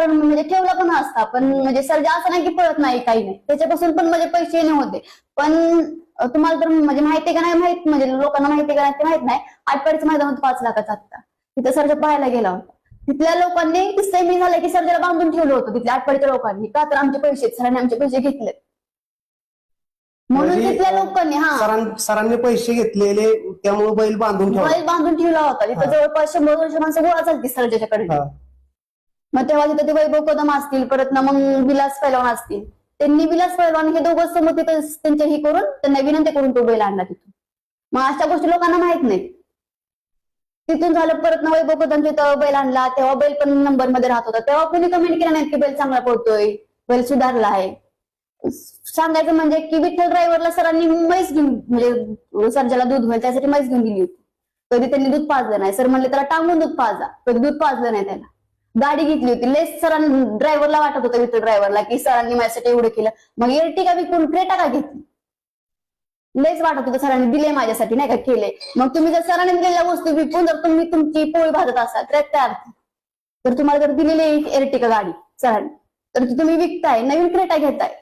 म्हणजे ठेवला पण असता, पण म्हणजे सर असं नाही की पळत नाही काही नाही, त्याच्यापासून पण म्हणजे पैसे येणे होते. पण तुम्हाला तर म्हणजे माहिती का नाही माहित, म्हणजे लोकांना माहिती का नाही ते माहित नाही, आटपाडीचं मैदान होतं 5 लाखाचा आता, तिथं सरच्या पाहायला गेला होता. तिथल्या लोकांनी किस्सा मी झाला की सर त्याला बांधून ठेवलं होतं तिथल्या आटपाडीच्या लोकांनी, का तर आमचे पैसे सरांनी आमचे पैसे घेतले म्हणून म्हणजे तिथल्या लोकांनी सरांनी पैसे घेतलेले त्यामुळे बैल बांधून ठेवला. बैल बांधून ठेवला होता. तिथं जवळपास 100-200 माणसं गोळा झाली सरच्याकडे. मग तेव्हा तिथं ते वैभव कदम असतील, परत ना मग विलास पैलवान असतील, त्यांनी विलास पैलवान हे दोघं समोर तिथं त्यांच्या ही करून त्यांना विनंती करून तो बैल आणला तिथून. मग अशा गोष्टी लोकांना माहित नाही. तिथून झालं परत ना वैभव कदम तिथं बैल आणला, तेव्हा बैल पण नंबर मध्ये राहत होता, तेव्हा कोणी कमेंट केला नाही की बैल चांगला पळतोय, बैल सुधारला आहे. सांगायचं म्हणजे की विठ्ठल ड्रायव्हरला सरांनी म्हैस घेऊन, म्हणजे सर्जाला दूध होईल त्यासाठी म्हैस घेऊन गेली होती. कधी त्यांनी दूध पाजलं नाही. सर म्हणले त्याला टांगून दूध पाजा, कधी दूध पाजलं नाही त्याला. गाडी घेतली होती, लेस सरांनी ड्रायव्हरला वाटत होतं विठ्ठल ड्रायव्हरला की सरांनी माझ्यासाठी एवढं केलं. मग एर्टिगा विकून क्रेटा का घेतली, लेस वाटत होतं सरांनी दिले माझ्यासाठी नाही का केले. मग तुम्ही जर सरांनी दिलेल्या वस्तू विकून जर तुम्ही तुमची पोळी भाजत असाल तर काय अर्थ. तर तुम्हाला जर दिलेली एर्टिगा गाडी सरांनी, तर तुम्ही विकताय, नवीन क्रेटा घेताय,